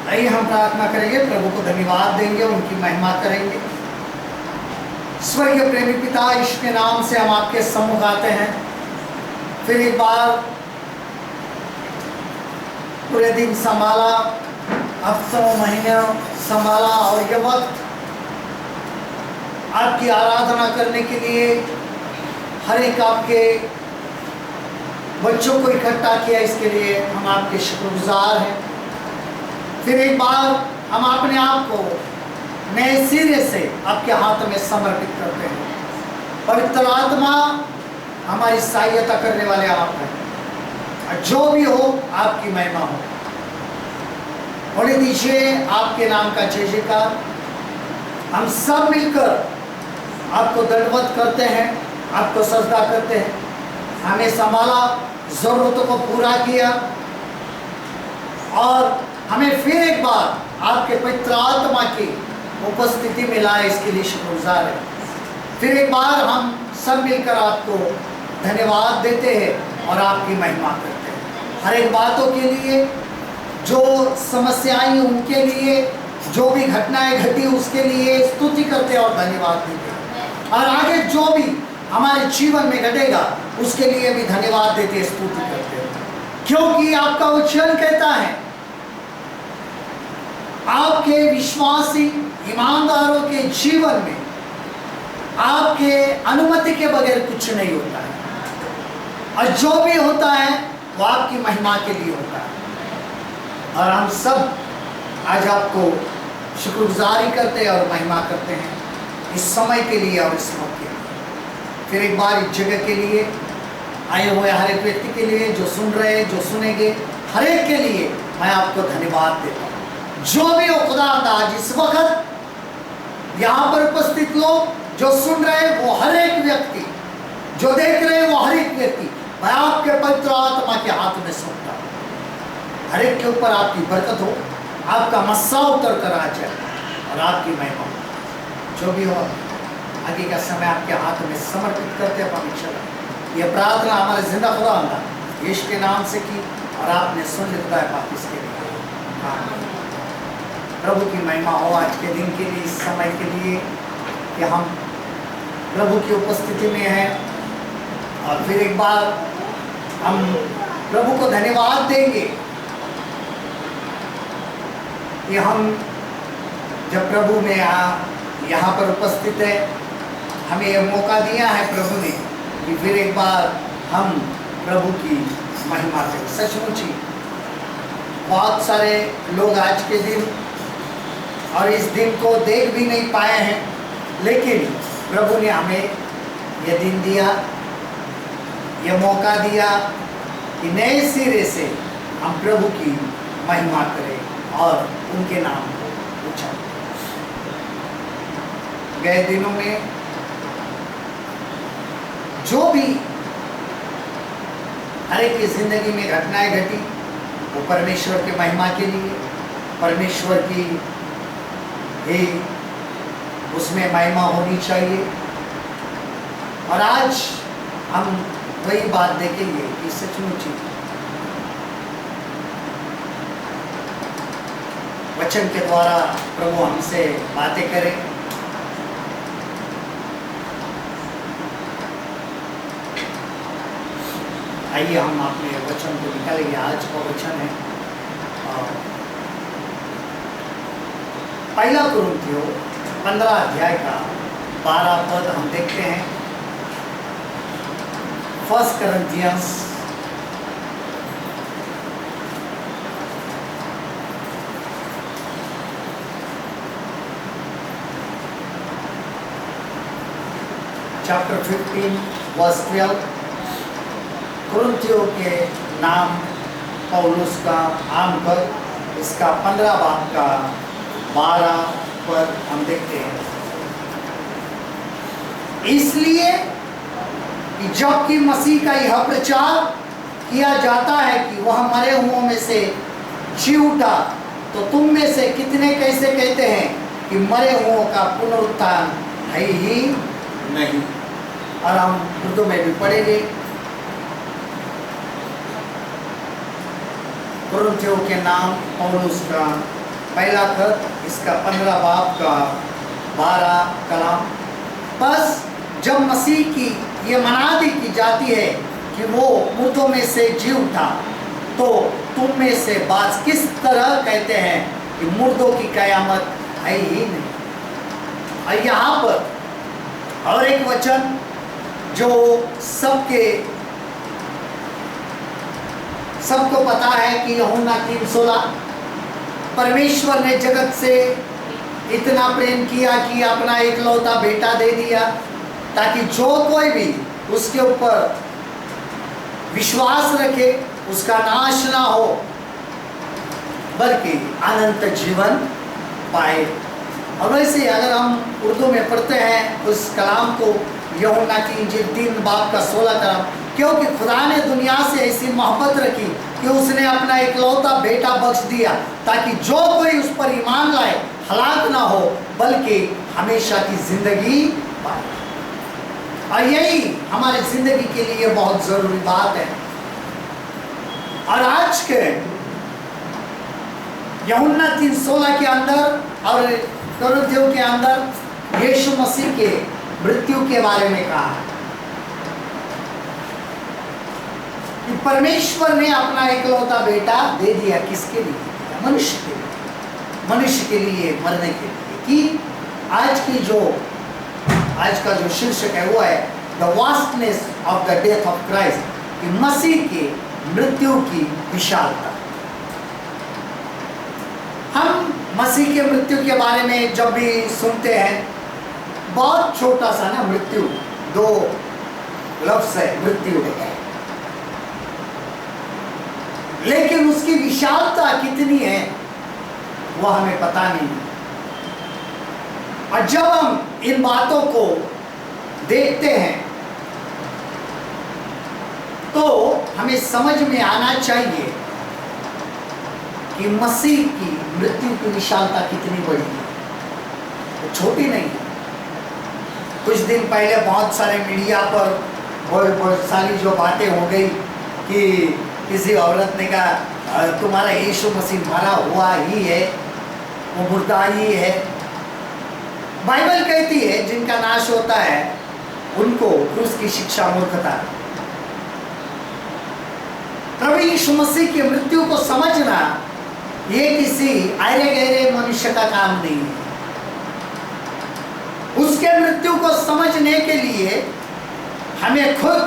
आइए हम प्रार्थना करेंगे, प्रभु को धन्यवाद देंगे, उनकी महिमा करेंगे। स्वर्गीय प्रेमी पिता, ईश्वर के नाम से हम आपके सम्मुख आते हैं। फिर एक बार पूरे दिन संभाला, हफ्तों महीनों संभाला और ये वक्त आपकी आराधना करने के लिए हर एक आपके बच्चों को इकट्ठा किया, इसके लिए हम आपके शुक्रगुजार हैं। फिर एक बार हम अपने आप को नए सिरे से आपके हाथ में समर्पित करते हैं। पवित्र आत्मा हमारी सहायता करने वाले आप हैं, और जो भी हो आपकी महिमा हो। होने दीजिए आपके नाम का जय जयकार। हम सब मिलकर आपको दंडवत करते हैं, आपको सजदा करते हैं। हमें संभाला, जरूरतों को पूरा किया और हमें फिर एक बार आपके पवित्र आत्मा की उपस्थिति में लाए, इसके लिए शुक्रगुजार है। फिर एक बार हम सब मिलकर आपको धन्यवाद देते हैं और आपकी महिमा करते हैं। हर एक बातों के लिए, जो समस्याएं उनके लिए, जो भी घटनाएं घटी उसके लिए स्तुति करते और धन्यवाद देते हैं। और आगे जो भी हमारे जीवन में घटेगा उसके लिए भी धन्यवाद देते, स्तुति करते हैं, क्योंकि आपका वचन कहता है आपके विश्वासी ईमानदारों के जीवन में आपके अनुमति के बगैर कुछ नहीं होता है, और जो भी होता है वो आपकी महिमा के लिए होता है। और हम सब आज आपको शुक्रगुजारी करते हैं और महिमा करते हैं इस समय के लिए और इस मौके के लिए। फिर एक बार इस जगह के लिए आए हुए हर एक व्यक्ति के लिए, जो सुन रहे हैं, जो सुनेंगे, हर एक के लिए मैं आपको धन्यवाद देता हूँ। जो भी हो खुदा, आज इस वक्त यहाँ पर उपस्थित लोग, जो सुन रहे हैं वो हर एक व्यक्ति, जो देख रहे हैं वो हर एक व्यक्ति, मैं आपके पवित्र आत्मा के हाथ में सौंपता हूँ। हर एक के ऊपर आपकी बरकत हो, आपका मस्सा उतर कर आ जाए और आपकी महिमा हो। जो भी हो, आगे का समय आपके हाथ में समर्पित करते हैं परमेश्वर। ये प्रार्थना हमारे जिंदा खुदा अल्लाह यीशु के नाम से की और आपने सुन लिखा है बाकी इसके लिए। हाँ, प्रभु की महिमा हो आज के दिन के लिए, इस समय के लिए कि हम प्रभु की उपस्थिति में हैं। और फिर एक बार हम प्रभु को धन्यवाद देंगे कि हम जब प्रभु में यहाँ पर उपस्थित है, हमें यह मौका दिया है प्रभु ने कि फिर एक बार हम प्रभु की महिमा करें। सचमुच ही बहुत सारे लोग आज के दिन और इस दिन को देख भी नहीं पाए हैं, लेकिन प्रभु ने हमें यह दिन दिया, यह मौका दिया कि नए सिरे से हम प्रभु की महिमा करें और उनके नाम को ऊंचा करें। गए दिनों में जो भी हर एक की जिंदगी में घटनाएं घटी, वो परमेश्वर के महिमा के लिए, परमेश्वर की ही उसमें महिमा होनी चाहिए। और आज हम वही बात देखेंगे कि सचमुच वचन के द्वारा प्रभु हमसे बातें करें। आइए हम अपने वचन को निकालेंगे। आज का वचन है पहला कुरिन्थियों 15 अध्याय का 12 पद हम देखते हैं। 1 Corinthians chapter 15 verse 12। कुरिन्थियों के नाम पौलुस का आम पर इसका 15 बाब का 12 पर हम देखते हैं। इसलिए कि जबकि मसीह का यह प्रचार किया जाता है कि वह मरे हुओं में से जी उठा, तो तुम में से कितने कैसे कहते हैं कि मरे हुओं का पुनरुत्थान है ही नहीं। और हम उर्दू में भी पढ़ेंगे। कुरिन्थियों के नाम पौलुस का पहला खत इसका 15 बाब का 12 कलाम। बस जब मसीह की ये मनादी की जाती है कि वो मुर्दों में से जी उठा, तो तुम में से बात किस तरह कहते हैं कि मुर्दों की कयामत है ही नहीं। और यहाँ पर और एक वचन जो सबको पता है कि यूहन्ना 3:16, परमेश्वर ने जगत से इतना प्रेम किया कि अपना एकलौता बेटा दे दिया, ताकि जो कोई भी उसके ऊपर विश्वास रखे उसका नाश ना हो बल्कि अनंत जीवन पाए। और वैसे अगर हम उर्दू में पढ़ते हैं उस कलाम को, यूहन्ना की इंजील 3 बाब का 16 कलाम, क्योंकि खुदा ने दुनिया से ऐसी मोहब्बत रखी कि उसने अपना एकलौता बेटा बख्श दिया, ताकि जो कोई उस पर ईमान लाए हलाक ना हो बल्कि हमेशा की जिंदगी पाए। और यही हमारी जिंदगी के लिए बहुत जरूरी बात है। और आज के यूहन्ना 3:16 के अंदर और कुरिन्थियों के अंदर यीशु मसीह के मृत्यु के बारे में कहा है कि परमेश्वर ने अपना एकलौता बेटा दे दिया। किसके लिए? मनुष्य के लिए, मनुष्य के लिए मरने के लिए। कि आज का जो शीर्षक है वो है the vastness of the death of Christ, कि मसीह के मृत्यु की विशालता। हम मसीह के मृत्यु के बारे में जब भी सुनते हैं, बहुत छोटा सा ना मृत्यु, 2 लफ्ज है मृत्यु, लेकिन उसकी विशालता कितनी है वह हमें पता नहीं। और जब हम इन बातों को देखते हैं तो हमें समझ में आना चाहिए कि मसीह की मृत्यु की विशालता कितनी बड़ी है, वो छोटी नहीं है। कुछ दिन पहले बहुत सारे मीडिया पर बहुत सारी जो बातें हो गई कि किसी औरत ने कहा तुम्हारा यीशु मसीह मरा हुआ ही है, वो मुर्दा ही है। बाइबल कहती है जिनका नाश होता है उनको क्रूस की शिक्षा मूर्खता। प्रभु यीशु मसीह की मृत्यु को समझना ये किसी आयरे गहरे मनुष्य का काम नहीं है। उसके मृत्यु को समझने के लिए हमें खुद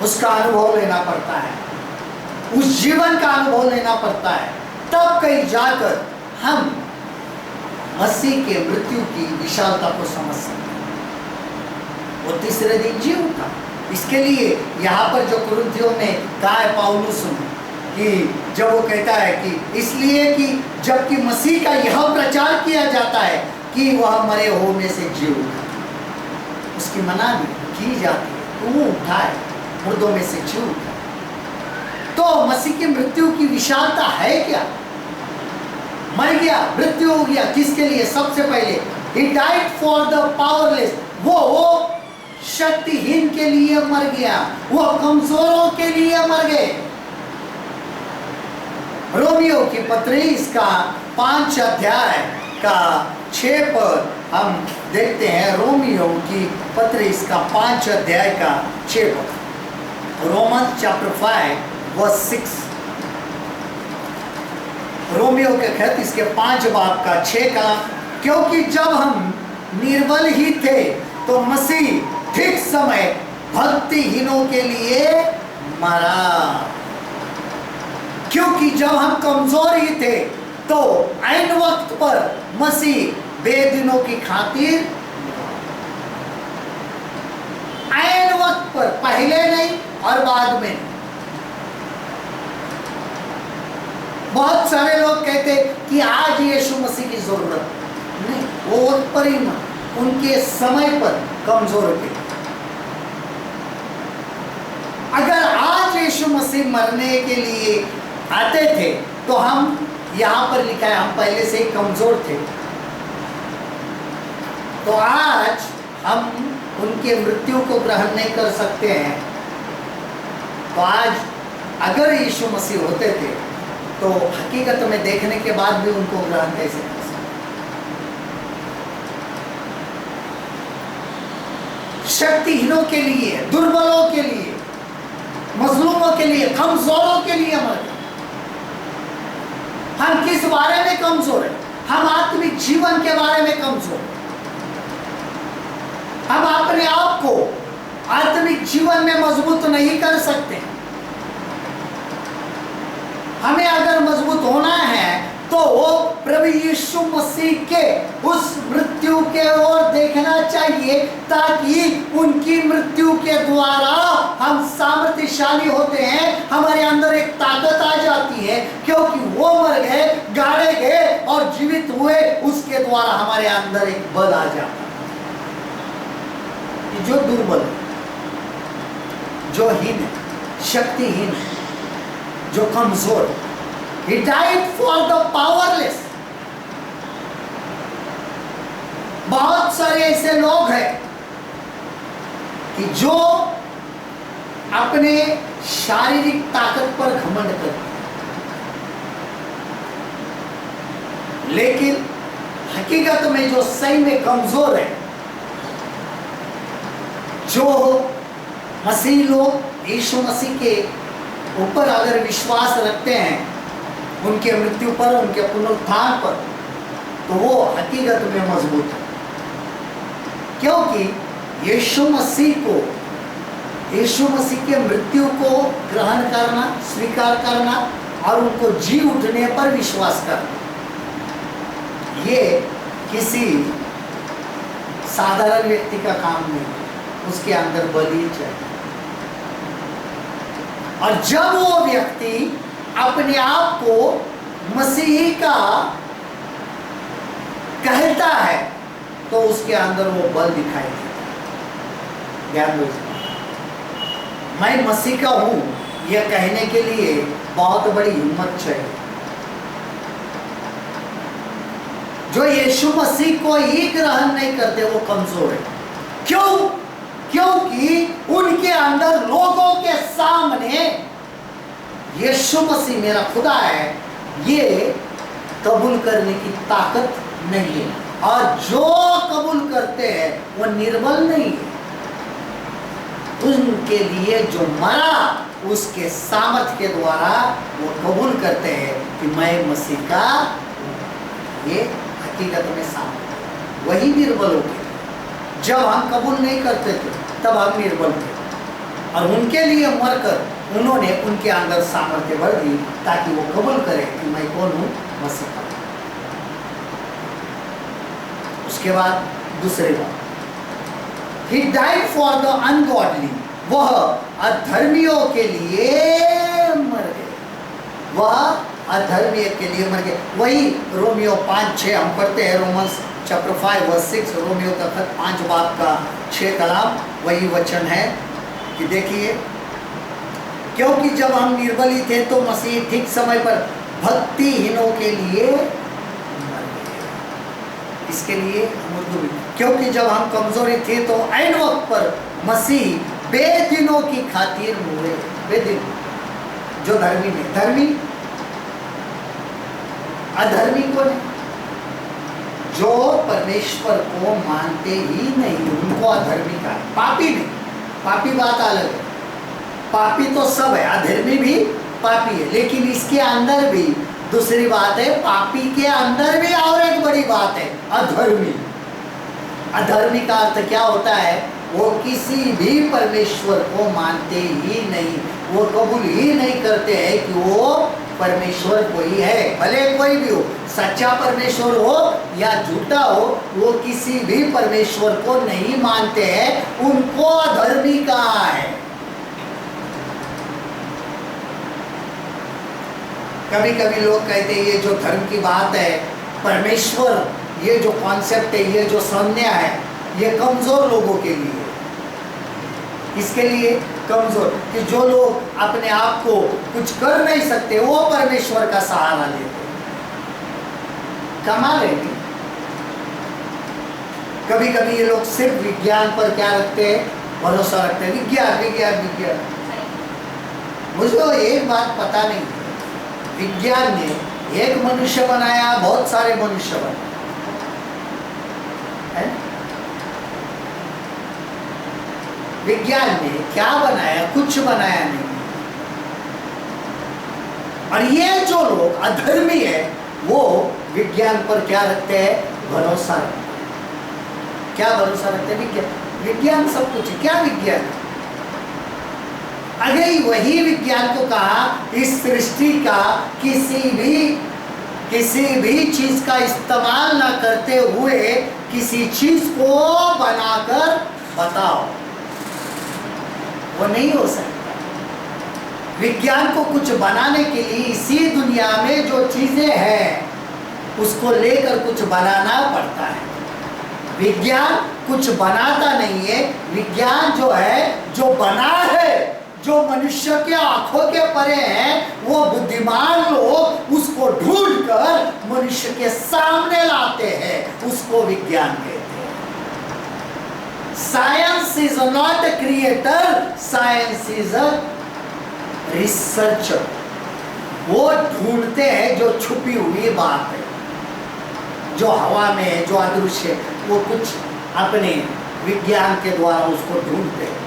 उसका अनुभव लेना पड़ता है, उस जीवन का अनुभव लेना पड़ता है, तब कहीं जाकर हम मसीह के मृत्यु की विशालता को समझ सकते हैं। वो तीसरे दिन जी उठा। इसके लिए यहाँ पर जो कुरिन्थियों में कहा है पौलुस कि जब वो कहता है कि इसलिए कि जबकि मसीह का यह प्रचार किया जाता है कि वह मरे होने से जी उठा, उसकी मनाही की जाती है तो वो उठा है, मुर्दों में से जी उठा। तो मसीह की मृत्यु की विशालता है क्या? मर गया, मृत्यु हो गया, किसके लिए? सबसे पहले He died for the powerless, वो शक्तिहीन के लिए मर गया, वो कमजोरों के लिए मर गए। रोमियो की पत्री इसका 5 अध्याय का 6 पर हम देखते हैं। रोमियो की पत्री इसका 5 अध्याय का 6 पर, रोमन चैप्टर 5 वर्स 6। रोमियो के खत इसके 5 बाब का 6 कलाम, क्योंकि जब हम निर्बल ही थे तो मसीह ठीक समय भक्तिहीनों के लिए मरा। क्योंकि जब हम कमजोर ही थे तो ऐन वक्त पर मसीह बेदीनों की खातिर, ऐन वक्त पर, पहले नहीं और बाद में। बहुत सारे लोग कहते कि आज यीशु मसीह की जरूरत नहीं, वो वक्त पर ही ना, उनके समय पर कमजोर थे। अगर आज यीशु मसीह मरने के लिए आते थे तो हम, यहाँ पर लिखा है, हम पहले से ही कमजोर थे, तो आज हम उनके मृत्यु को ग्रहण नहीं कर सकते हैं। तो आज अगर यीशु मसीह होते थे तो हकीकत में देखने के बाद भी उनको ग्रहण कैसे कर सकते? शक्तिहीनों के लिए, दुर्बलों के लिए, मजलूमों के लिए, कमजोरों के लिए मर गए। हम किस बारे में कमजोर हैं? हम आत्मिक जीवन के बारे में कमजोर हैं। हम अपने आप को आत्मिक जीवन में मजबूत नहीं कर सकते। हमें अगर मजबूत होना है तो वो प्रभु यीशु मसीह के उस मृत्यु के ओर देखना चाहिए, ताकि उनकी मृत्यु के द्वारा हम सामर्थ्यशाली होते हैं। हमारे अंदर एक ताकत आ जाती है, क्योंकि वो मर गए, गाड़े गए और जीवित हुए, उसके द्वारा हमारे अंदर एक बल आ जाता है। जो दुर्बल, जो हीन है, शक्तिहीन है, जो कमजोर, He died for the powerless। बहुत सारे ऐसे लोग हैं कि जो अपने शारीरिक ताकत पर घमंड करते हैं, लेकिन हकीकत में जो सही में कमजोर है, जो मसीह लोग यीशु मसीह के ऊपर अगर विश्वास रखते हैं, उनके मृत्यु पर, उनके पुनरुत्थान पर, तो वो हकीकत में मजबूत है। क्योंकि यीशु मसीह को, यीशु मसीह के मृत्यु को ग्रहण करना, स्वीकार करना और उनको जी उठने पर विश्वास करना, ये किसी साधारण व्यक्ति का काम नहीं है। उसके अंदर बलि चाहिए। और जब वो व्यक्ति अपने आप को मसीही का कहता है, तो उसके अंदर वो बल दिखाई देता है। ध्यान दो, मैं मसीह का हूं, यह कहने के लिए बहुत बड़ी हिम्मत चाहिए। जो यीशु मसीह को ही ग्रहण नहीं करते, वो कमजोर है। क्यों? क्योंकि उनके अंदर लोगों के सामने यीशु मसीह मेरा खुदा है, ये कबूल करने की ताकत नहीं है। और जो कबूल करते हैं वो निर्बल नहीं है। उनके लिए जो मरा, उसके सामर्थ के द्वारा वो कबूल करते हैं कि मैं मसीह का, ये हकीकत में सामर्थ। वही निर्बल होते। जब हम कबूल नहीं करते थे, तब हम निर्बल थे, और उनके लिए मरकर उन्होंने उनके अंदर सामर्थ्य भर दी, ताकि वो कबूल करे कि मैं कौन हूं, मसीह का। उसके बाद दूसरी बात, He died for the ungodly। वह अधर्मियों के लिए मर गए, वह अधर्मी के लिए मर गए। वही रोमियो 5:6 हम पढ़ते हैं, रोमन्स चैप्टर 5:6, रोमियो का खत 5 बाब का 6 कलाम, वही वचन है कि देखिए, क्योंकि जब हम निर्बल ही थे तो मसीह ठीक समय पर भक्तिहीनों के लिए मर गए। इसके लिए क्योंकि जब हम कमजोरी थे तो ऐन वक्त पर मसीह बेदीनों की खातिर हुए। बेदीन जो धर्मी नहीं, धर्मी अधर्मी को नहीं, जो परमेश्वर को मानते ही नहीं, उनको अधर्मी का, पापी नहीं। पापी बात अलग है, पापी तो सब है, अधर्मी भी पापी है। लेकिन इसके अंदर भी दूसरी बात है, पापी के अंदर भी और एक बड़ी बात है, अधर्मी। अधर्मी का अर्थ क्या होता है? वो किसी भी परमेश्वर को मानते ही नहीं, वो कबूल ही नहीं करते हैं कि वो परमेश्वर कोई है, भले कोई भी हो, सच्चा परमेश्वर हो या झूठा हो, वो किसी भी परमेश्वर को नहीं मानते हैं। उनको अधर्मी कहा है। कभी कभी लोग कहते हैं ये जो धर्म की बात है, परमेश्वर, ये जो कॉन्सेप्ट है, ये जो संज्ञा है, ये कमजोर लोगों के लिए। इसके लिए कमजोर कि जो लोग अपने आप को कुछ कर नहीं सकते, वो परमेश्वर का सहारा लेते। कमाल है। कभी कभी ये लोग सिर्फ विज्ञान पर क्या रखते हैं? भरोसा रखते हैं, विज्ञान विज्ञान विज्ञान। मुझे एक बात पता नहीं, विज्ञान ने एक मनुष्य बनाया, बहुत सारे मनुष्य बनाए, है? विज्ञान ने क्या बनाया? कुछ बनाया नहीं। और ये जो लोग अधर्मी है वो विज्ञान पर क्या रखते हैं? भरोसा रखते हैं। क्या भरोसा रखते हैं? विज्ञान, विज्ञान सब कुछ है। क्या विज्ञान? अगर वही विज्ञान को कहा इस सृष्टि का किसी भी चीज का इस्तेमाल ना करते हुए किसी चीज को बनाकर बताओ, वो नहीं हो सकता। विज्ञान को कुछ बनाने के लिए इसी दुनिया में जो चीजें हैं उसको लेकर कुछ बनाना पड़ता है। विज्ञान कुछ बनाता नहीं है। विज्ञान जो है, जो बना है, जो मनुष्य के आंखों के परे हैं, वो बुद्धिमान लोग उसको ढूंढकर मनुष्य के सामने लाते हैं, उसको विज्ञान कहते हैं। Science is not a creator, science is a researcher. वो ढूंढते हैं जो छुपी हुई बात है, जो हवा में है, जो अदृश्य है, वो कुछ अपने विज्ञान के द्वारा उसको ढूंढते हैं।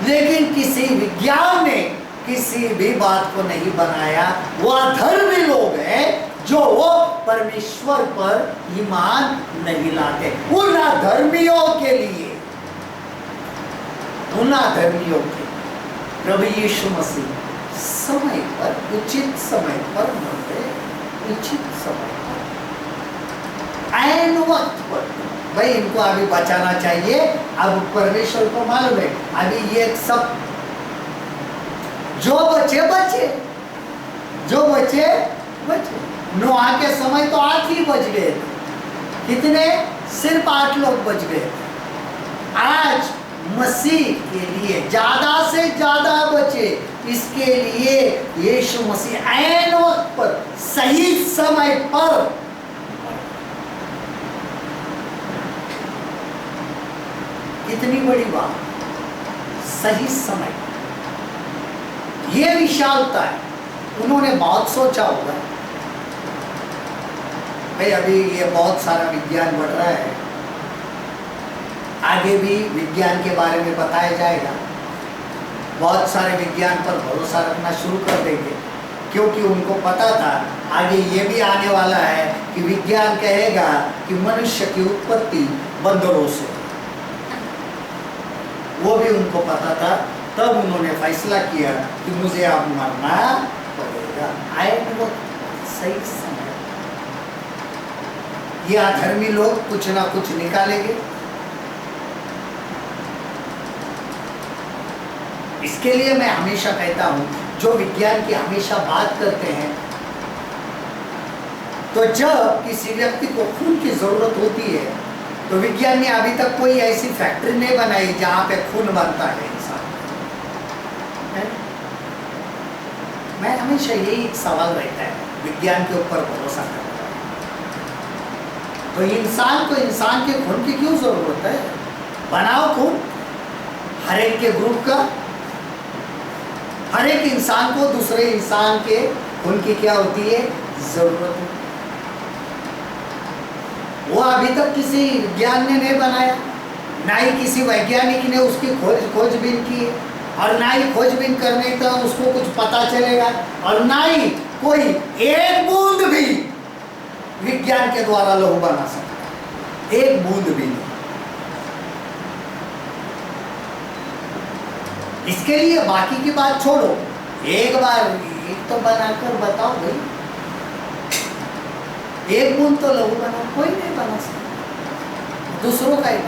लेकिन किसी विज्ञान ने किसी भी बात को नहीं बनाया। वो अधर्मी लोग हैं जो वो परमेश्वर पर ईमान नहीं लाते। उन अधर्मियों के लिए, उन अधर्मियों के प्रभु यीशु मसीह समय पर, उचित समय पर मरते, उचित समय पर, ऐन वक्त पर। भाई इनको अभी बचाना चाहिए। अब परमेश्वर को मालूम है अभी ये सब जो बचे बचे, जो बचे बचे। नोहा के समय तो 8 ही बच गए थे। कितने? सिर्फ 8 लोग बच गए। आज मसीह के लिए ज्यादा से ज्यादा बचे। इसके लिए यीशु मसीह ऐन वक्त पर, सही समय पर, कितनी बड़ी बात, सही समय, ये विशालता है। उन्होंने बहुत सोचा होगा। भाई अभी ये बहुत सारा विज्ञान बढ़ रहा है, आगे भी विज्ञान के बारे में बताया जाएगा। बहुत सारे विज्ञान पर भरोसा रखना शुरू कर देंगे, क्योंकि उनको पता था आगे ये भी आने वाला है कि विज्ञान कहेगा कि मनुष्य की उत्पत्ति बंदरों से। वो भी उनको पता था, तब उन्होंने फैसला किया कि मुझे अब मरना पड़ेगा। आएगा वो सही समय। ये अधर्मी लोग कुछ ना कुछ निकालेंगे। इसके लिए मैं हमेशा कहता हूं, जो विज्ञान की हमेशा बात करते हैं, तो जब किसी व्यक्ति को खून की जरूरत होती है तो विज्ञान ने अभी तक कोई ऐसी फैक्ट्री नहीं बनाई जहां पे खून बनता है इंसान। मैं हमेशा यही एक सवाल रहता है, विज्ञान के ऊपर भरोसा करता है तो इंसान को इंसान के खून की क्यों जरूरत है? बनाओ खून हर एक के ग्रुप का। हर एक इंसान को दूसरे इंसान के खून की क्या होती है? जरूरत है। वो अभी तक किसी विज्ञान ने नहीं बनाया, ना ही किसी वैज्ञानिक ने उसकी खोजबीन की है, और ना ही खोजबीन करने का उसको कुछ पता चलेगा, और ना ही कोई एक बूंद भी विज्ञान के द्वारा लहू बना सकता। एक बूंद भी नहीं। इसके लिए बाकी की बात छोड़ो, एक बार एक तो बनाकर बताओ भाई। एक बूंद तो लहू बना, कोई नहीं बना सकता दूसरों का ही।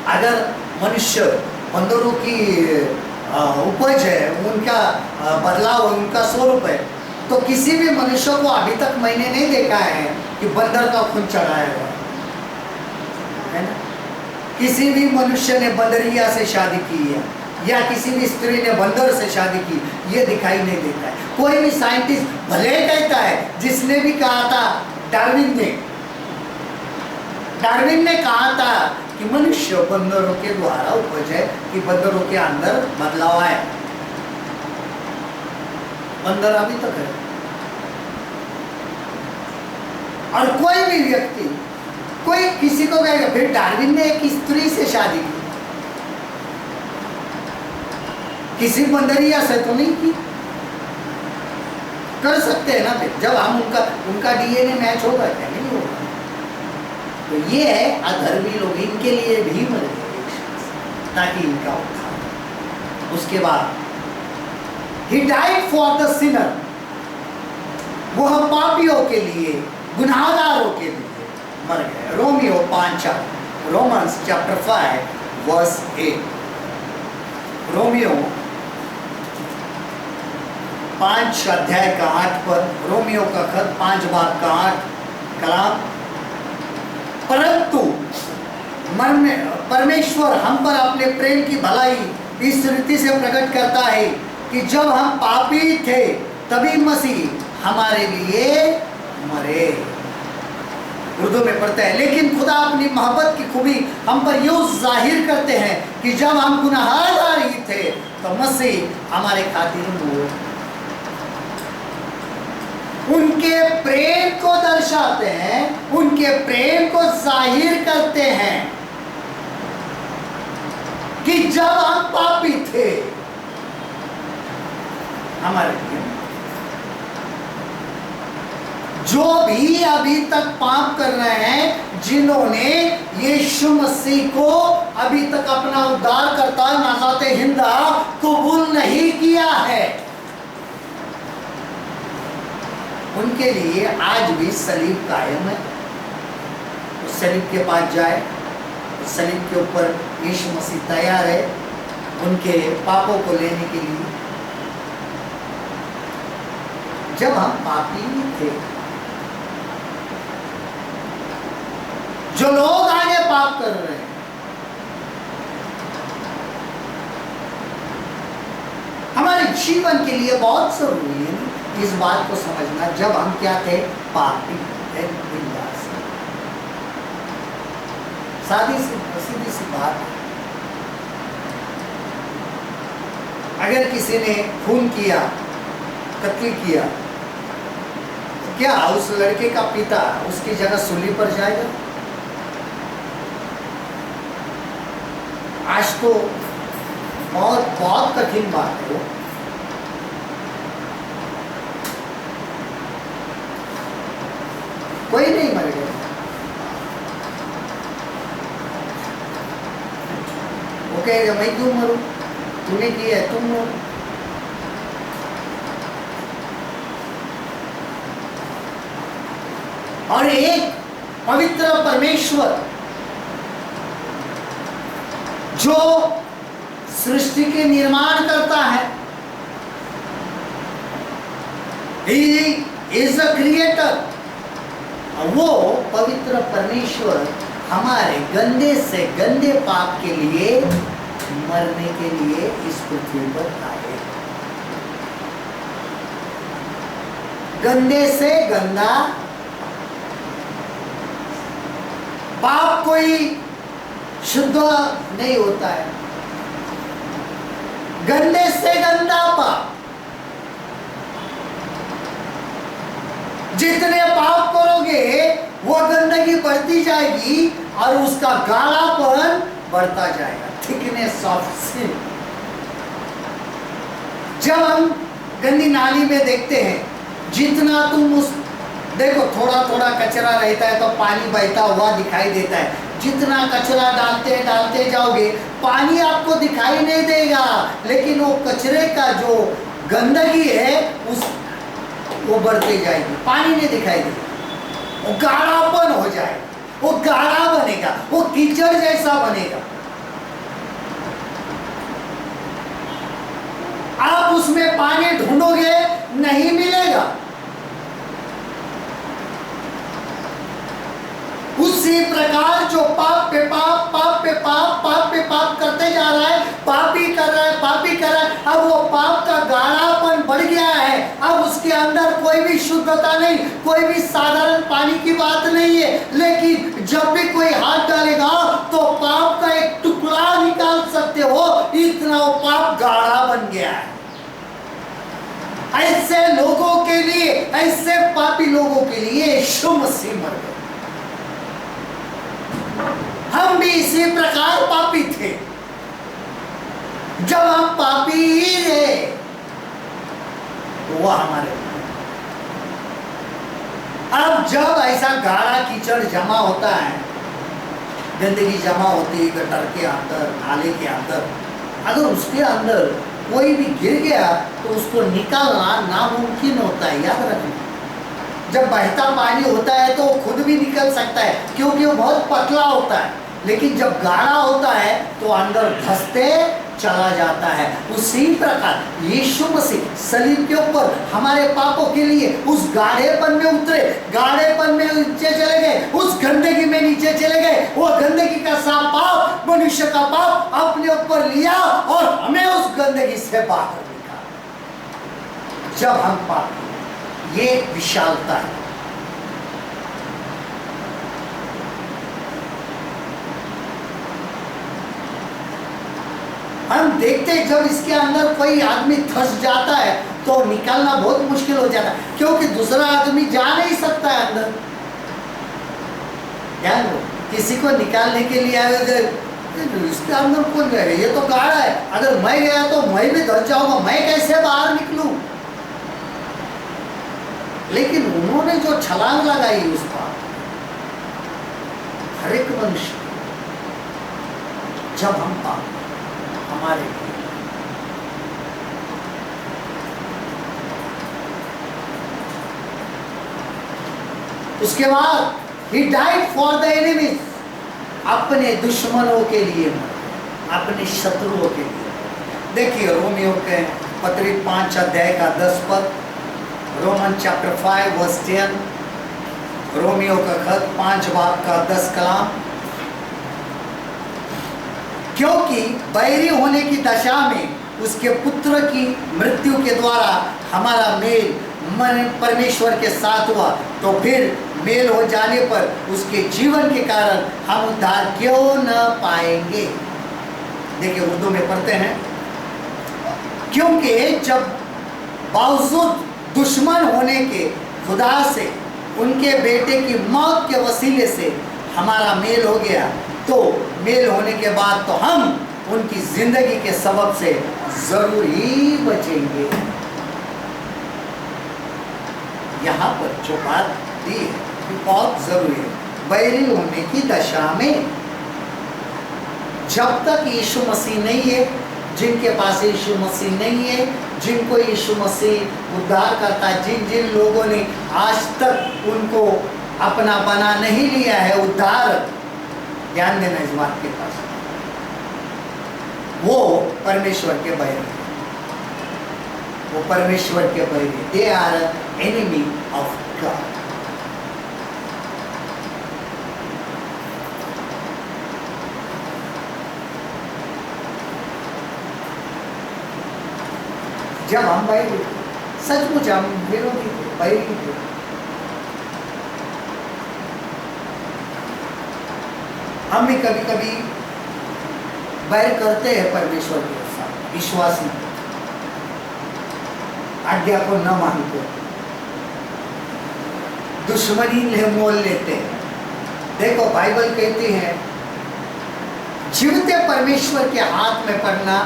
अगर मनुष्य बंदरों की उपज है, उनका बदलाव, उनका स्वरूप है, तो किसी भी मनुष्य को अभी तक मैंने नहीं देखा है कि बंदर का खून चढ़ाया हुआ है ना। किसी भी मनुष्य ने बंदरिया से शादी की है या किसी भी स्त्री ने बंदर से शादी की, ये दिखाई नहीं देता है। कोई भी साइंटिस्ट भले कहता है, जिसने भी कहा था डार्विन ने कहा था कि मनुष्य बंदरों के द्वारा उपज है, कि बंदरों के अंदर बदलाव आए। बंदर अभी तक है। और कोई भी व्यक्ति, कोई किसी को कहेगा फिर डार्विन ने एक स्त्री से शादी की, किसी बंदरिया से तो नहीं की। कर सकते हैं ना फिर, जब हम उनका डीएनए मैच होगा क्या? नहीं होगा। तो ये है अधर्मी लोग, इनके लिए भी मर गए ताकि इनका उद्धार। उसके बाद He died for the sinner, वह पापियों के लिए, गुनाहगारों के लिए मर गए। रोमियो 5:8, रोमन्स चैप्टर 5 वर्स 8। रोमियो 5:8 पर, रोमियो का खत 5:8 कलाम, परंतु परमेश्वर हम पर अपने प्रेम की भलाई इस रीति से प्रकट करता है कि जब हम पापी थे तभी मसीह हमारे लिए मरे। उर्दू में पढ़ते हैं, लेकिन खुदा अपनी मोहब्बत की खूबी हम पर यूं जाहिर करते हैं कि जब हम गुनहगार ही थे तो मसीह हमारे खातिर मरे। उनके प्रेम को दर्शाते हैं, उनके प्रेम को जाहिर करते हैं कि जब हम पापी थे हमारे लिए। जो भी अभी तक पाप कर रहे हैं, जिन्होंने यीशु मसीह को अभी तक अपना उद्धारकर्ता नाज़ाते हिंदा कबूल नहीं किया है, उनके लिए आज भी सलीब कायम है। उस सलीब के पास जाए, उस सलीब के ऊपर यीशु मसीह तैयार है उनके पापों को लेने के लिए। जब हम पापी थे, जो लोग आगे पाप कर रहे हैं, हमारे जीवन के लिए बहुत जरूरी है इस बात को समझना, जब हम क्या थे? पापी थे। सीधी सी बात, अगर किसी ने खून किया, कत्ल किया, तो क्या उस लड़के का पिता उसकी जगह सूली पर जाएगा? आज तो बहुत कठिन बात है। कोई नहीं मर गया। वो कहेगा मैं क्यों मरूं, तूने किया है, तुम मरो। और एक पवित्र परमेश्वर जो सृष्टि के निर्माण करता है, He is a creator, वो पवित्र परमेश्वर हमारे गंदे से गंदे पाप के लिए मरने के लिए इस पृथ्वी पर आए। गंदे से गंदा पाप कोई शुद्ध नहीं होता है। गंदे से गंदा पाप, जितने पाप करोगे वो गंदगी बढ़ती जाएगी और उसका गाढ़ापन बढ़ता जाएगा। Thickness of sin. जब हम गंदी नाली में देखते हैं, जितना तुम उस देखो थोड़ा थोड़ा कचरा रहता है तो पानी बहता हुआ दिखाई देता है। जितना कचरा डालते जाओगे पानी आपको दिखाई नहीं देगा, लेकिन वो कचरे का जो गंदगी है वो बढ़ती जाएगी, पानी नहीं दिखाई देगा, वो गाढ़ापन हो जाएगा, वो गाढ़ा बनेगा, वो कीचड़ जैसा बनेगा। आप उसमें पानी ढूंढोगे नहीं मिलेगा। उसी प्रकार जो पाप पे पाप, पाप पे पाप, पाप पे पाप करते जा रहा है, पापी कर रहा है, पापी कर रहा है, अब वो पाप का गाढ़ापन बढ़ गया है। अब उसके अंदर कोई भी शुद्धता नहीं, कोई भी साधारण पानी की बात नहीं है। लेकिन जब भी कोई हाथ डालेगा तो पाप का एक टुकड़ा निकाल सकते हो, इतना वो पाप गाढ़ा बन गया है। ऐसे लोगों के लिए, ऐसे पापी लोगों के लिए यीशु मसीह मर गए। हम भी इसी प्रकार पापी थे। जब हम पापी ही रहे तो वह हमारे, अब जब ऐसा गाढ़ा कीचड़ जमा होता है, गंदगी जमा होती है गटर के अंदर, नाले के अंदर, अगर उसके अंदर कोई भी गिर गया तो उसको निकालना नामुमकिन होता है। याद रखना, जब बहता पानी होता है तो खुद भी निकल सकता है क्योंकि वो बहुत पतला होता है, लेकिन जब गाढ़ा होता है तो अंदर धंसते चला जाता है। उसी प्रकार यीशु मसीह सलीब के ऊपर हमारे पापों के लिए उस गाढ़ेपन में उतरे, गाढ़ेपन में नीचे चले गए, उस गंदगी में नीचे चले गए। वो गंदगी का सा पाप, मनुष्य का पाप अपने ऊपर लिया और हमें उस गंदगी से बाहर निकाला। जब हम पाप, ये विशालता है। हम देखते हैं जब इसके अंदर कोई आदमी फंस जाता है तो निकालना बहुत मुश्किल हो जाता है, क्योंकि दूसरा आदमी जा नहीं सकता है अंदर। ध्यान दो, किसी को निकालने के लिए आए, इसके अंदर कौन गया, ये तो गाढ़ा है, अगर मैं गया तो मैं भी धस जाऊंगा, मैं कैसे बाहर निकलूं। लेकिन उन्होंने जो छलांग लगाई उस पर, हर एक मनुष्य, जब हम पाप हमारे लिए, उसके बाद he died for the enemies, अपने दुश्मनों के लिए, अपने शत्रुओं के लिए। देखिए रोमियो के पत्री 5 अध्याय का 10 पद, रोमन चैप्टर 5 वर्स 10, रोमियो का खत 5 बाब का 10 कलाम। क्योंकि बैरी होने की दशा में उसके पुत्र की मृत्यु के द्वारा हमारा मेल मन परमेश्वर के साथ हुआ, तो फिर मेल हो जाने पर उसके जीवन के कारण हम उद्धार क्यों न पाएंगे। देखिए उर्दू में पढ़ते हैं, क्योंकि जब बावजूद दुश्मन होने के खुदा से उनके बेटे की मौत के वसीले से हमारा मेल हो गया, तो मेल होने के बाद तो हम उनकी जिंदगी के सबब से जरूर ही बचेंगे। यहाँ पर जो बात दी है बहुत जरूरी है। बैरी होने की दशा में जब तक यीशु मसीह नहीं है, जिनके पास यीशु मसीह नहीं है, जिनको यीशु मसीह उद्धार करता है, जिन जिन लोगों ने आज तक उनको अपना बना नहीं लिया है उद्धार, ध्यान देना इस बात के पास, वो परमेश्वर के बैरी, वो परमेश्वर के बैरी, they are enemy of God. जब हम बैरी, सचमुच हम विरोधी थे, बैरी थे, हम भी कभी कभी बैर करते हैं परमेश्वर के साथ, विश्वास नहीं, आज्ञा को न मानते, दुश्मनी ले मोल लेते हैं। देखो बाइबल कहती है जीवते परमेश्वर के हाथ में पड़ना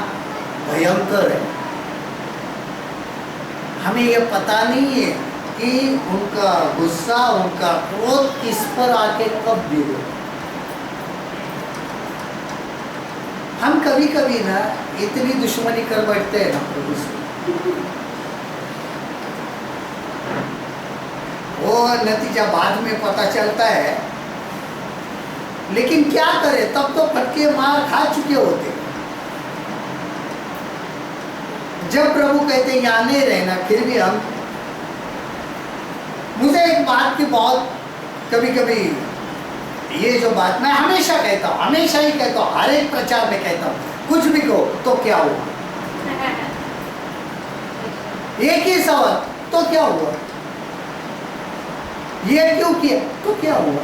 भयंकर है। हमें यह पता नहीं है कि उनका गुस्सा, उनका क्रोध किस पर आके कब गिरे। हम कभी कभी ना इतनी दुश्मनी कर बैठते हैं ना प्रभु से, वो नतीजा बाद में पता चलता है, लेकिन क्या करें, तब तो फटके मार खा चुके होते। जब प्रभु कहते यहाँ नहीं रहना, फिर भी हम, मुझे एक बात की बहुत कभी कभी, ये जो बात मैं हमेशा कहता हूँ, हमेशा ही कहता हूँ, हर एक प्रचार में कहता हूँ, कुछ भी कहो तो क्या हुआ, एक ही सवाल, तो क्या हुआ, ये क्यों किया, तो क्या हुआ।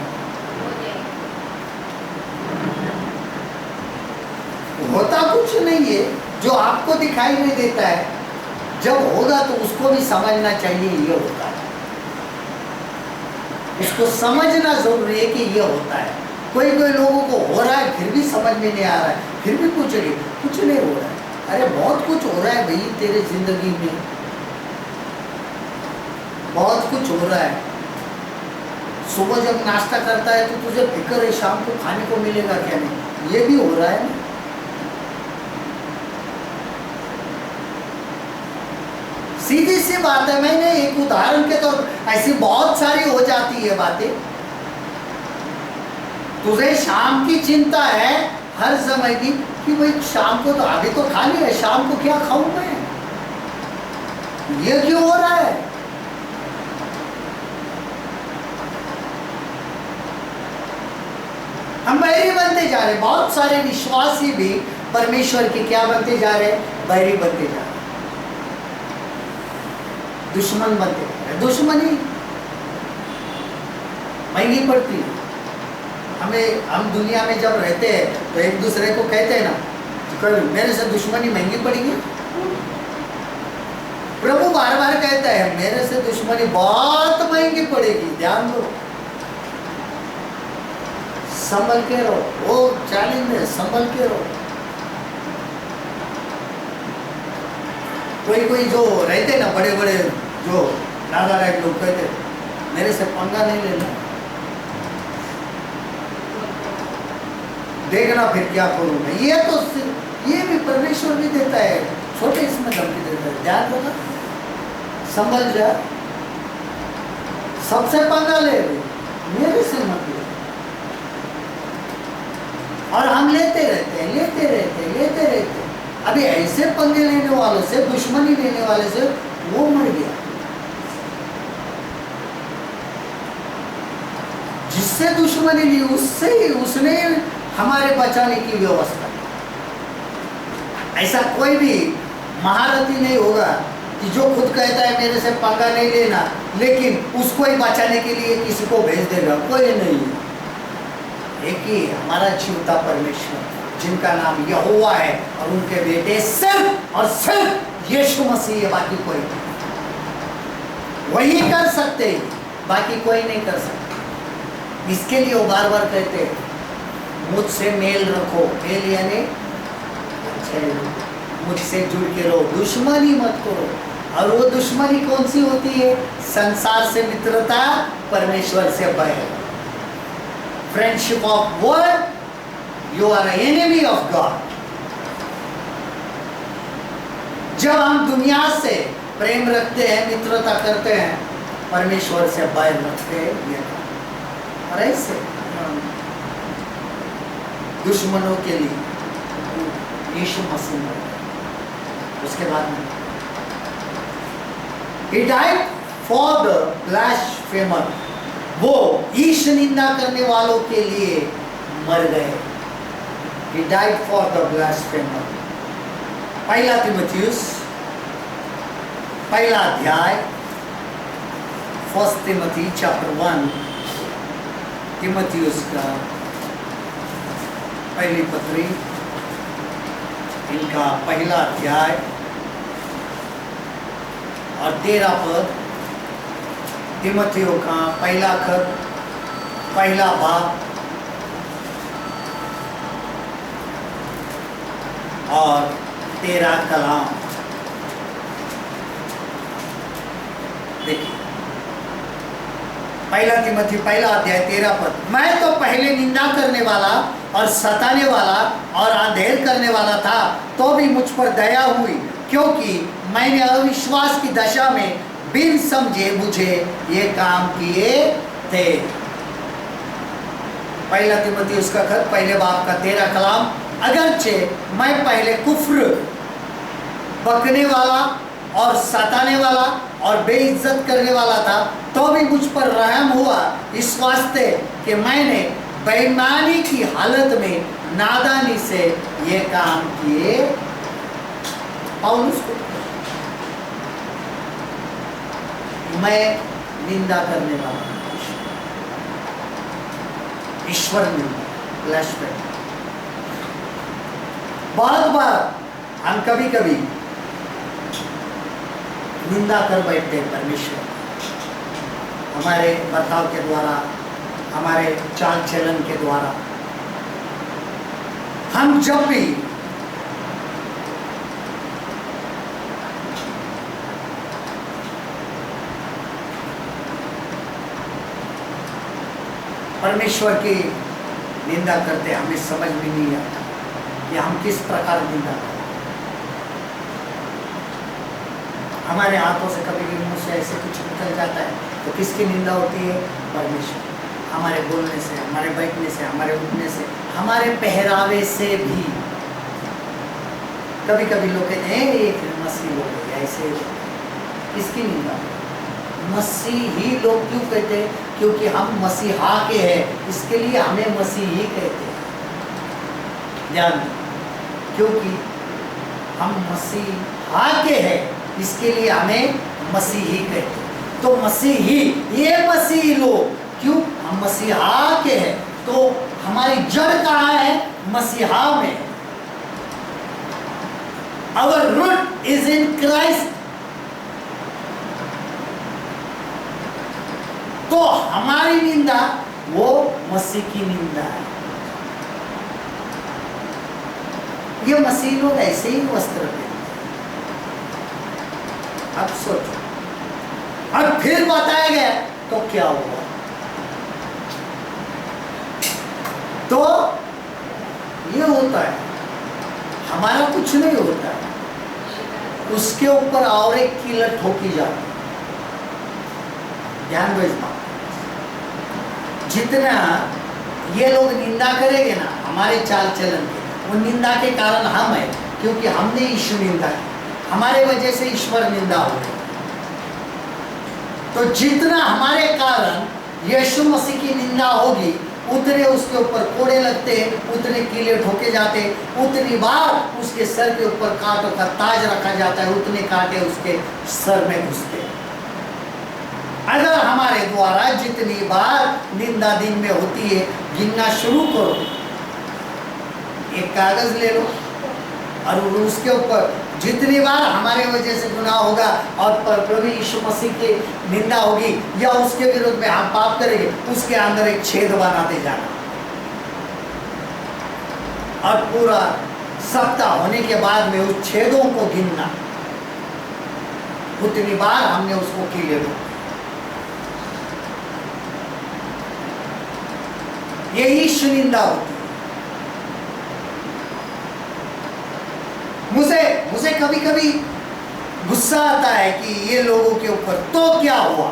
होता कुछ नहीं है जो आपको दिखाई नहीं देता है, जब होगा तो उसको भी समझना चाहिए ये होता है, उसको समझना जरूरी है कि ये होता है। कोई कोई लोगों को हो रहा है फिर भी समझ में नहीं आ रहा है, फिर भी कुछ नहीं हो रहा है। अरे बहुत कुछ हो रहा है भाई तेरे जिंदगी में, बहुत कुछ हो रहा है। सुबह जब नाश्ता करता है तो तुझे फिक्र है शाम को खाने को मिलेगा क्या नहीं, ये भी हो रहा है ना। सीधी सी बात है, मैंने एक उदाहरण के तौर पर, ऐसी बहुत सारी हो जाती है बातें। तुझे शाम की चिंता है हर समय की कि भाई शाम को तो अभी तो खा लिया, शाम को क्या खाऊं मैं, ये क्यों हो रहा है? हम बैरी बनते जा रहे। बहुत सारे विश्वासी भी परमेश्वर के क्या बनते जा रहे? बैरी बनते जा रहे, दुश्मन बनते जा रहे। दुश्मनी महंगी पड़ती है हमें। हम दुनिया में जब रहते हैं तो एक दूसरे को कहते हैं ना, कल मेरे से दुश्मनी महंगी पड़ेगी। प्रभु बार बार कहता है मेरे से दुश्मनी बहुत महंगी पड़ेगी, ध्यान दो, संभल के रहो। वो चैलेंज है, संभल के रहो। कोई जो रहते ना बड़े बड़े जो दादा राइट लोग कहते मेरे से पंगा नहीं लेना, देखना फिर क्या करूँगा। ये भी परमेश्वर भी देता है, छोटे इसमें धमकी देता है, ध्यान रखना, संभल जा, सबसे पंगा ले, मेरे से मत ले। और हम लेते रहते। अभी ऐसे पंगे लेने वालों से, दुश्मनी लेने वाले से वो मर गया, जिससे दुश्मनी ली उसने हमारे बचाने की व्यवस्था। ऐसा कोई भी महारथी नहीं होगा कि जो खुद कहता है मेरे से पंगा नहीं लेना, लेकिन उसको ही बचाने के लिए किसी को भेज देगा, कोई नहीं। एक ही हमारा जीवता परमेश्वर, जिनका नाम यहोवा है, और उनके बेटे सिर्फ और सिर्फ यीशु मसीह है, बाकी कोई नहीं। वही कर सकते, बाकी कोई नहीं कर सकता। इसके लिए वो बार बार कहते हैं मुझसे मेल रखो, मेल यानी अच्छे, मुझसे जुड़ के रहो, दुश्मनी मत करो। और वो दुश्मनी कौन सी होती है? संसार से मित्रता, परमेश्वर से बैर। Friendship of world, you are enemy of God. जब हम दुनिया से प्रेम रखते हैं, मित्रता करते हैं, परमेश्वर से बैर रखते हैं। और ऐसे दुश्मनों के लिए यीशु मसीह ने, उसके बाद में He died for the blasphemer, वो ईश निंदा करने वालों के लिए मर गए। He died for the blasphemer। पहला तीमुथियुस पहला अध्याय, 1 Timothy chapter 1, तीमुथियुस का पहली पत्री, इनका पहला अध्याय और 13 पद, तीमुथियुस का पहला खत, पहला बाब और 13 कलाम। देखिए पहला तीमुथियुस पहला अध्याय 13 पद, मैं तो पहले निंदा करने वाला और सताने वाला और अंधेर करने वाला था, तो भी मुझ पर दया हुई, क्योंकि मैंने अविश्वास की दशा में बिन समझे मुझे ये काम किए थे। पहला तीमुथियुस का खत पहले बाब का 13 कलाम, अगरचे मैं पहले कुफ्र बकने वाला और सताने वाला और बेइज्जत करने वाला था, तो भी मुझ पर रहम हुआ, इस वास्ते कि मैंने बेईमानी की हालत में नादानी से ये काम किए। पौलुस को मैं निंदा करने वाला, ईश्वर निंदा, ब्लैस्फेमी। बहुत बार हम कभी कभी निंदा कर बैठते हैं परमेश्वर, हमारे बर्ताव के द्वारा, हमारे चाल चलन के द्वारा। हम जब भी परमेश्वर की निंदा करते, हमें समझ भी नहीं आता कि हम किस प्रकार निंदा करते। हमारे हाथों से कभी भी मुंह से ऐसे कुछ निकल जाता है तो किसकी निंदा होती है? परमेश्वर। हमारे बोलने से, हमारे बैठने से, हमारे उठने से, हमारे पहरावे से भी कभी कभी लोग कहते हैं ये मसीह लोग हैं, ऐसे किसकी निंदा? मसीही लोग क्यों कहते हैं? क्योंकि हम मसीहा के हैं, इसके लिए हमें मसीही कहते हैं। ध्यान, क्योंकि हम मसीहा के हैं, इसके लिए हमें मसीही कहते हैं। तो मसीही, ये मसीही लोग क्यों? हम मसीहा के हैं, तो हमारी जड़ कहाँ है? मसीहा में। Our root is in Christ. तो हमारी निंदा वो मसीह की निंदा है। ये मसीह लोग ऐसे ही वस्त्र पहनते हैं। अब सोचो, और फिर बताया गया तो क्या हुआ? तो ये होता है, हमारा कुछ नहीं होता है, उसके ऊपर और एक कीलत ठोकी जाती है। ध्यान दो इस बात, जितना ये लोग निंदा करेंगे ना हमारे चाल चलन के, वो निंदा के कारण हम हैं, क्योंकि हमने ईश्वर निंदा की, हमारे वजह से ईश्वर निंदा हो गई। तो जितना हमारे कारण यीशु मसीह की निंदा होगी, उतने उसके ऊपर कोड़े लगते, उतने कीले ठोके जाते, उतनी बार उसके सर के ऊपर कांटों का ताज रखा जाता है, उतने कांटे उसके सर में घुसते। अगर हमारे द्वारा जितनी बार निंदा दिन में होती है, गिनना शुरू करो, एक कागज ले लो और उसके ऊपर जितनी बार हमारे वजह से गुनाह होगा और प्रभु यीशु मसीह की निंदा होगी या उसके विरुद्ध में हम पाप करेंगे, उसके अंदर एक छेद बनाते जाना, और पूरा सप्ताह होने के बाद में उस छेदों को गिनना, उतनी बार हमने उसको कीले लो। यही सुनिंदा होती है। मुझे कभी कभी गुस्सा आता है कि ये लोगों के ऊपर, तो क्या हुआ?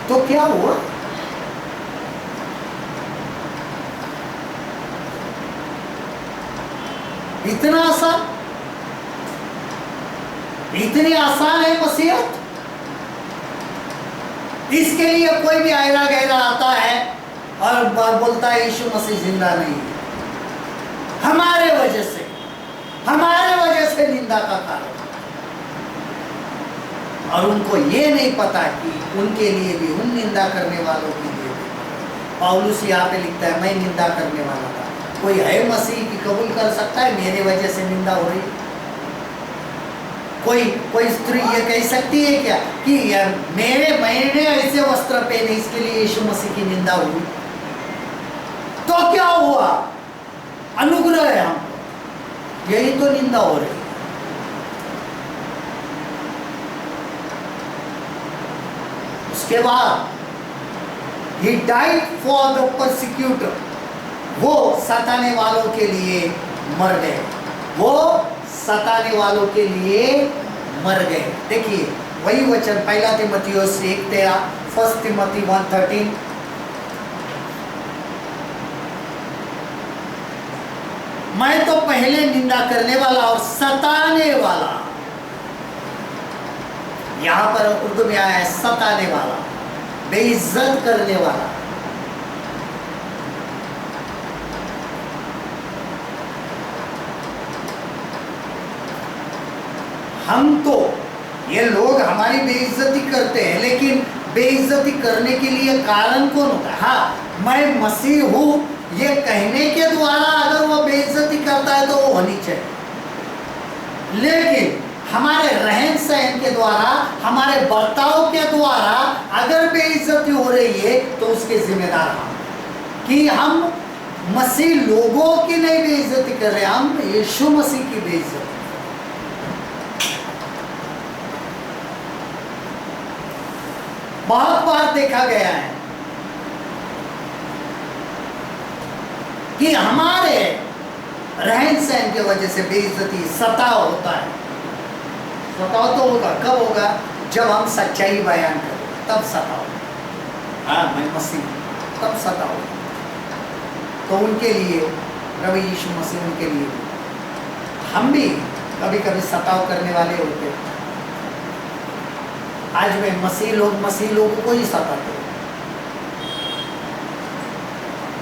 तो क्या हुआ? इतना आसान, इतनी आसान है मसीहत। इसके लिए कोई भी आयरा गहरा आता है और बोलता है यीशु मसीह जिंदा नहीं है, हमारे वजह से निंदा का कारण। और उनको ये नहीं पता कि उनके लिए भी, उन निंदा करने वालों के लिए भी, पौलुस यहाँ पे लिखता है मैं निंदा करने वाला था। कोई है मसीह की कबूल कर सकता है मेरे वजह से निंदा हो रही? कोई स्त्री ये कह सकती है क्या कि यार मैंने ऐसे वस्त्र पहने इसके लिए यीशु मसीह की निंदा हुई? तो क्या हुआ? अनुग्रह है हमको, यही तो निंदा हो रही। उसके बाद He died for the persecutor, वो सताने वालों के लिए मर गए, वो सताने वालों के लिए मर गए। देखिए वही वचन 1 तीमुथियुस 1:13, 1 तिमोथी 1:13। मैं तो पहले निंदा करने वाला और सताने वाला, यहां पर उर्दू में आया है सताने वाला, बेइज्जत करने वाला। हम तो, ये लोग हमारी बेइज्जती करते हैं, लेकिन बेइज्जती करने के लिए कारण कौन होता है? हाँ, मैं मसीह हूं ये कहने के द्वारा अगर वो बेइज्जती करता है तो होनी चाहिए, लेकिन हमारे रहन सहन के द्वारा, हमारे बर्ताव के द्वारा अगर बेइज्जती हो रही है तो उसके जिम्मेदार हम, कि हम मसीह लोगों की नहीं बेइज्जती कर रहे, हम यीशु मसीह की बेइज्जती। बहुत बार देखा गया है कि हमारे रहन सहन की वजह से बेइज्जती, सताव होता है। सताव तो होगा, कब होगा? जब हम सच्चाई बयान करें, तब सताव। हाँ, मैं मसीह, तब सताव। तो उनके लिए प्रभु यीशु मसीह, उनके लिए हम भी कभी कभी सताव करने वाले होते हैं। आज में मसीह लोगों को ही सताते हैं।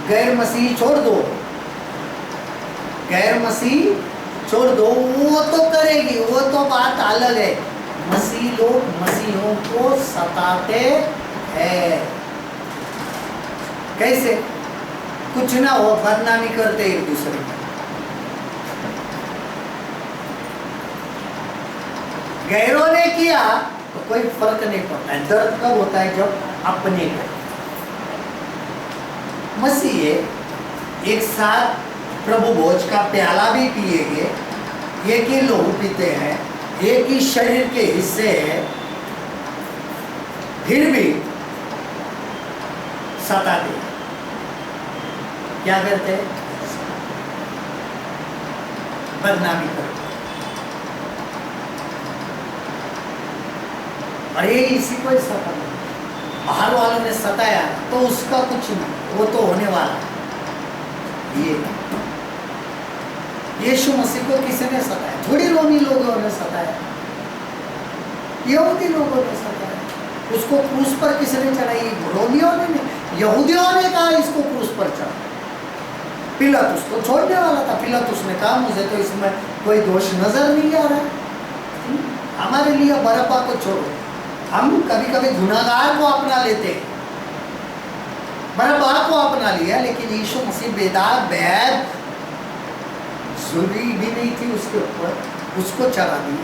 गैर मसीह छोड़ दो, गैर मसीह छोड़ दो, वो तो करेगी, वो तो बात अलग है। मसीह लोग मसीहों को सताते हैं। कैसे? कुछ ना हो, बदनामी करते एक दूसरे की। गैरों ने किया तो कोई फर्क नहीं पड़ता है। दर्द कब होता है? जब अपने का। मसीह एक साथ प्रभु भोज का प्याला भी पिएंगे, एक ही लहू पीते हैं, एक ही शरीर के हिस्से हैं, फिर भी सताते। क्या करते? बदनामी करते। और ये इसी को ही सताते। बाहर वालों ने सताया तो उसका कुछ नहीं, वो तो होने वाला। ये यीशु मसीह को किसी ने सताया? थोड़ी रोमी लोगों ने सताया, यहूदी लोगों ने सताया। उसको क्रूस पर किसने चढ़ाई? रोमियों ने नहीं, यहूदियों ने कहा इसको क्रूस पर चढ़ा। पिलातुस तो छोड़ने वाला था। पिलातुस ने कहा मुझे तो इसमें कोई दोष नजर नहीं आ रहा, हमारे लिए बरअब्बा को छोड़ो। हम कभी कभी गुनाहगार को अपना लेते हैं, बरअब्बा को अपना लिया, लेकिन यीशु मसीह बेदाग बैद, जुर्मी भी नहीं थी उसके ऊपर, उसको चढ़ा दिया।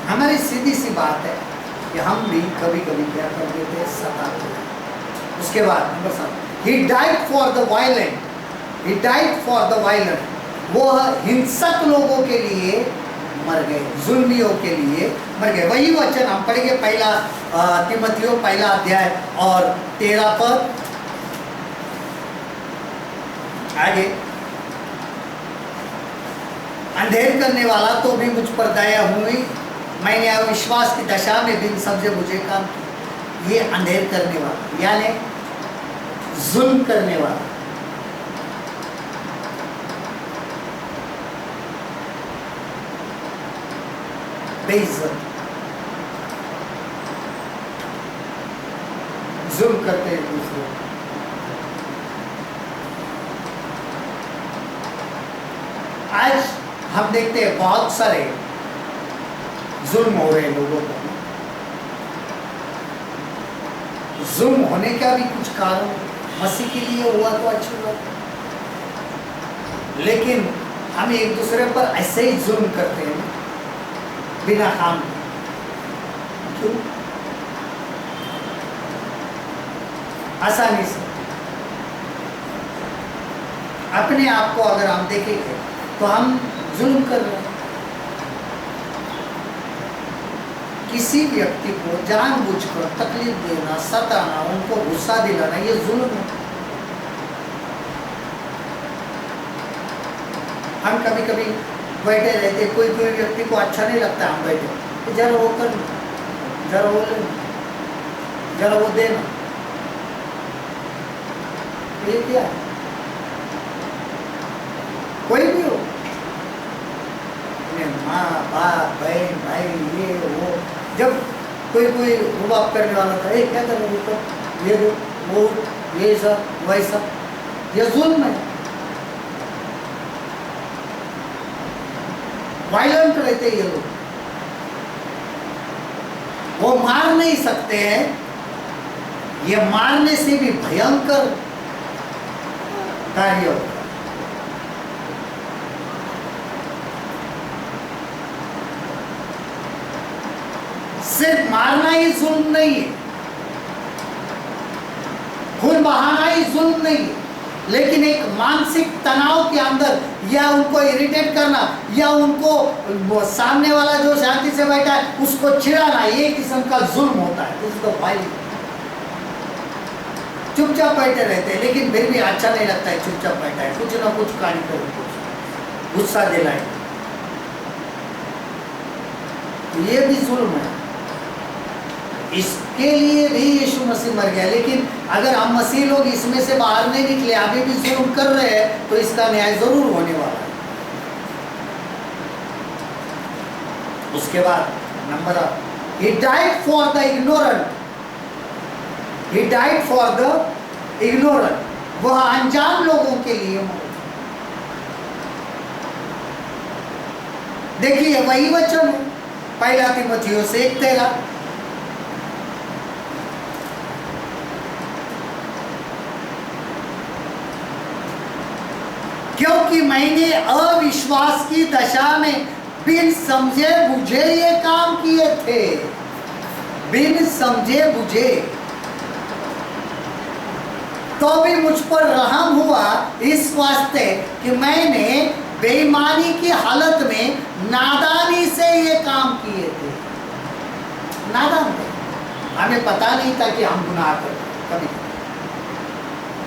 हमारी सीधी सी बात है कि हम भी कभी कभी क्या कर देते हैं? सताते हैं। उसके बाद number 7, He died for the violent, He died for the violent। वो हिंसक लोगों के लिए मर गए, जुल्मियों के लिए मर गए। वही वचन हम पढ़ेंगे, पहला तिमोथियों पहला अध्याय और 13 पद। आगे, अंधेर करने वाला तो भी मुझ पर दया हुई, मैंने अविश्वास की दशा में भी सबसे मुझे काम किया। ये अंधेर करने वाला यानी जुल्म करने वाला, बेइज्जत, जुल्म करते हैं दूसरे। आज हम देखते हैं बहुत सारे जुल्म हो रहे लोगों को। जुल्म होने का भी कुछ कारण मसीह के लिए हुआ तो अच्छी बात, लेकिन हम एक दूसरे पर ऐसे ही जुल्म करते हैं बिना काम के। क्यों? आसानी से अपने आप को अगर हम देखेंगे तो हम जुल्म कर रहे हैं। किसी व्यक्ति को जानबूझकर तकलीफ देना, सताना, उनको गुस्सा दिलाना, ये जुल्म है। हम कभी कभी बैठे रहते, कोई व्यक्ति को अच्छा नहीं लगता, हम बैठे, जरा वो कर, जरा वो ले, जरा वो देना, ये क्या है? कोई भी हो, माँ बाप बहन भाई ये वो, जब कोई रुबाब करने वाला था, क्या कर रहे हो, ये दो वो, ये सब वैसा, ये जुल्म है। वायलेंट रहते ये लोग। वो मार नहीं सकते हैं, ये मारने से भी भयंकर कार्य होता है। सिर्फ मारना ही जुल्म नहीं है, खून बहाना ही जुल्म नहीं है, लेकिन एक मानसिक तनाव के अंदर या उनको इरिटेट करना या उनको सामने वाला जो शांति से बैठा है उसको चिढ़ाना, ये किस्म का जुल्म होता है। उसको भाई चुपचाप बैठे रहते हैं, लेकिन फिर भी अच्छा नहीं लगता है चुपचाप बैठा है, कुछ ना कुछ कार्य करो, कुछ गुस्सा दिलाए, तो ये भी जुल्म है। इसके लिए भी यीशु मसीह मर गया। लेकिन अगर हम मसीह लोग इसमें से बाहर नहीं निकले, अभी भी जुल्म कर रहे हैं, तो इसका न्याय जरूर होने वाला है। उसके बाद number he died for the ignorant, he died for the ignorant, वह अनजान लोगों के लिए। देखिए वही वचन है, पहला तीमुथियुस 1:13, क्योंकि मैंने अविश्वास की दशा में बिन समझे बुझे ये काम किए थे, बिन समझे बुझे, तो भी मुझ पर रहम हुआ इस वास्ते कि मैंने बेईमानी की हालत में नादानी से ये काम किए थे। नादान थे, हमें पता नहीं था कि हम गुनाह कर रहे, कभी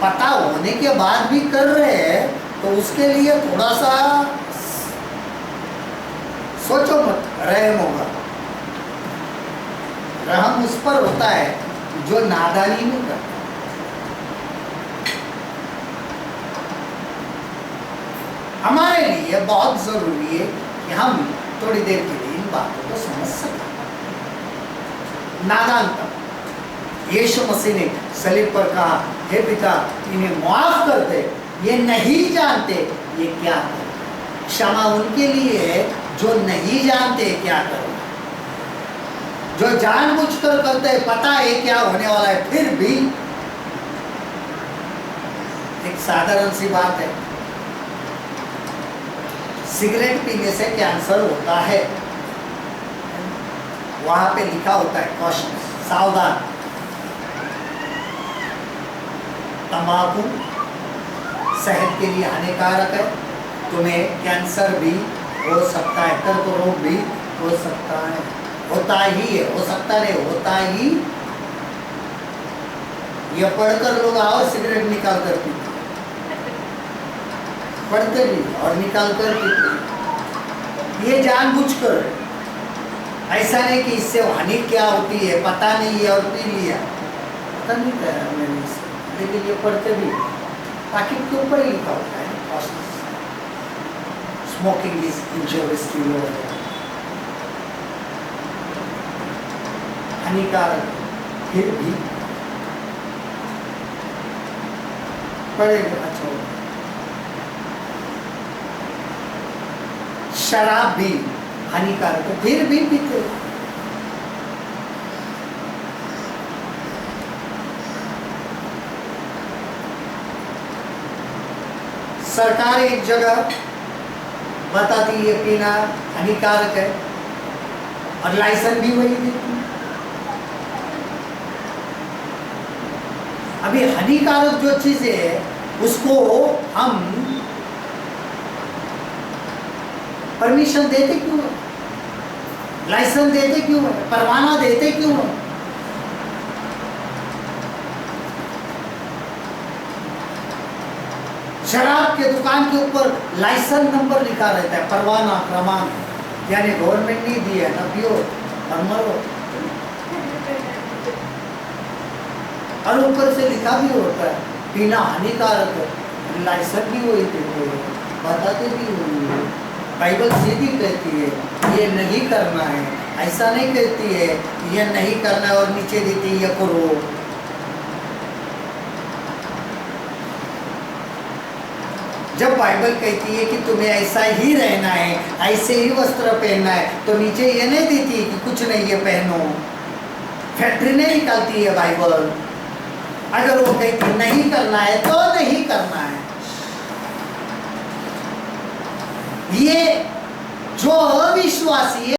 पता होने के बाद भी कर रहे हैं, तो उसके लिए थोड़ा सा सोचो मत, रहम होगा। रहम उस पर होता है जो नादानी में करता है। हमारे लिए बहुत जरूरी है कि हम थोड़ी देर के लिए इन बातों को समझ सकें। नादानता, यीशु मसीह ने सलीब पर कहा, हे पिता इन्हें माफ कर दे, ये नहीं जानते ये क्या कर। क्षमा उनके लिए है जो नहीं जानते क्या कर, जो जानबूझकर करते हैं, पता है क्या होने वाला है, फिर भी। एक साधारण सी बात है, सिगरेट पीने से कैंसर होता है, वहां पे लिखा होता है कॉशन, सावधान, तंबाकू सेहत के लिए हानिकारक है, तुम्हें कैंसर भी हो सकता है, कर्क रोग भी हो सकता है, होता ही है, हो सकता नहीं, होता ही। यह पढ़कर लोग और सिगरेट निकाल कर पीते, पढ़ते भी और निकाल कर पीते, ये जानबूझकर। ऐसा नहीं कि इससे हानि क्या होती है पता नहीं है और पी लिया, पता नहीं क्या मैंने, लेकिन ये पढ़ते भी, पैकेट के ऊपर ही लिखा होता है smoking is injurious to your health, हानिकारक, फिर भी पढ़ेगा अच्छा होगा। शराब भी हानिकारक है, फिर भी पीते। सरकार एक जगह बताती है पीना हानिकारक है और लाइसेंस भी वही देती है। अभी हानिकारक जो चीजें है उसको हम परमिशन देते क्यों है, लाइसेंस देते क्यों है, परवाना देते क्यों है? शराब के दुकान के ऊपर लाइसेंस नंबर लिखा रहता है, परवाना, प्रमाण, यानी गवर्नमेंट नहीं दिया ना, पियो और मरो। और ऊपर से लिखा भी होता है पीना हानिकारक है, लाइसेंस भी वही देते हैं, बताते भी वही है। बाइबल सीधी कहती है ये नहीं करना है, ऐसा नहीं कहती है ये नहीं करना है और नीचे देती है ये करो। जब बाइबल कहती है कि तुम्हें ऐसा ही रहना है, ऐसे ही वस्त्र पहनना है, तो नीचे ये नहीं देती कि कुछ नहीं ये पहनो, फैक्ट्री नहीं निकलती है बाइबल। अगर वो कहती नहीं करना है तो नहीं करना है। ये जो अविश्वासी है